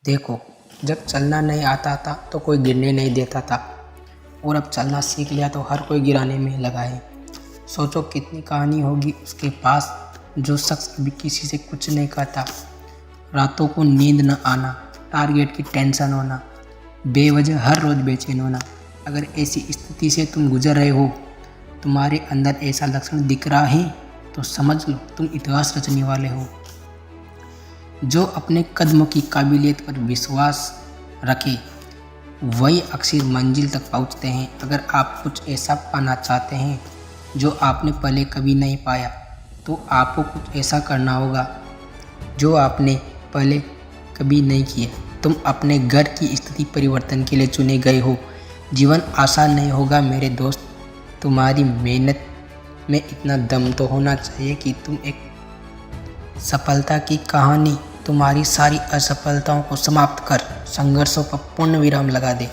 देखो, जब चलना नहीं आता था तो कोई गिरने नहीं देता था, और अब चलना सीख लिया तो हर कोई गिराने में लगा है। सोचो कितनी कहानी होगी उसके पास, जो शख्स कभी किसी से कुछ नहीं कहता। रातों को नींद न आना, टारगेट की टेंशन होना, बेवजह हर रोज़ बेचैन होना। अगर ऐसी स्थिति से तुम गुजर रहे हो, तुम्हारे अंदर ऐसा लक्षण दिख रहा है, तो समझ लो तुम इतिहास रचने वाले हो। जो अपने कदमों की काबिलियत पर विश्वास रखे वही अक्सर मंजिल तक पहुंचते हैं। अगर आप कुछ ऐसा पाना चाहते हैं जो आपने पहले कभी नहीं पाया, तो आपको कुछ ऐसा करना होगा जो आपने पहले कभी नहीं किया। तुम अपने घर की स्थिति परिवर्तन के लिए चुने गए हो। जीवन आसान नहीं होगा मेरे दोस्त। तुम्हारी मेहनत में इतना दम तो होना चाहिए कि तुम एक सफलता की कहानी तुम्हारी सारी असफलताओं को समाप्त कर संघर्षों पर पूर्ण विराम लगा दे।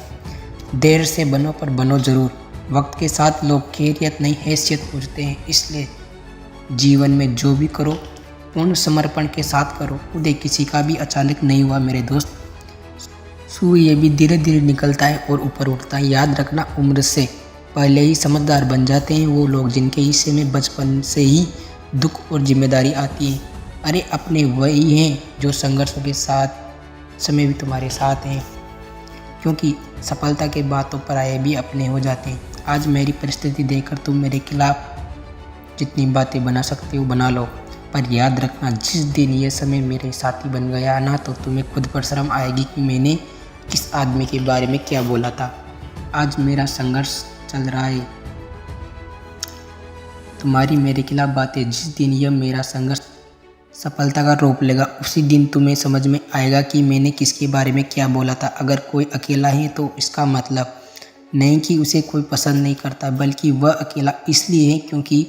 देर से बनो पर बनो जरूर। वक्त के साथ लोग खैरियत नहीं हैसियत पूछते हैं। इसलिए जीवन में जो भी करो पूर्ण समर्पण के साथ करो। उदय किसी का भी अचानक नहीं हुआ मेरे दोस्त। सूर्य भी धीरे धीरे निकलता है और ऊपर उठता है। याद रखना, उम्र से पहले ही समझदार बन जाते हैं वो लोग जिनके हिस्से में बचपन से ही दुख और जिम्मेदारी आती है। अरे अपने वही हैं जो संघर्षों के साथ समय भी तुम्हारे साथ हैं, क्योंकि सफलता के बाद तो पराये भी अपने हो जाते हैं। आज मेरी परिस्थिति देखकर तुम मेरे खिलाफ जितनी बातें बना सकते हो बना लो, पर याद रखना जिस दिन ये समय मेरे साथी बन गया ना, तो तुम्हें खुद पर शर्म आएगी कि मैंने किस आदमी के बारे में क्या बोला था। आज मेरा संघर्ष चल रहा है, तुम्हारी मेरे खिलाफ बातें, जिस दिन यह मेरा संघर्ष सफलता का रूप लेगा, उसी दिन तुम्हें समझ में आएगा कि मैंने किसके बारे में क्या बोला था। अगर कोई अकेला है तो इसका मतलब नहीं कि उसे कोई पसंद नहीं करता, बल्कि वह अकेला इसलिए है क्योंकि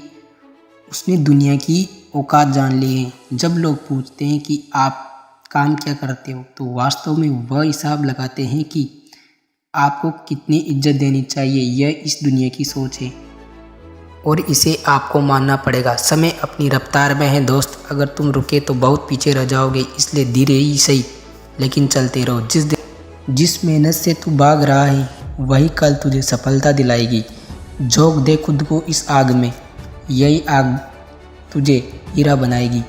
उसने दुनिया की औकात जान ली है। जब लोग पूछते हैं कि आप काम क्या करते हो, तो वास्तव में वह हिसाब लगाते हैं कि आपको कितनी इज्जत देनी चाहिए। यह इस दुनिया की सोच है और इसे आपको मानना पड़ेगा। समय अपनी रफ्तार में है दोस्त। अगर तुम रुके तो बहुत पीछे रह जाओगे, इसलिए धीरे ही सही लेकिन चलते रहो। जिस मेहनत से तू भाग रहा है वही कल तुझे सफलता दिलाएगी। झोंक दे खुद को इस आग में, यही आग तुझे हीरा बनाएगी।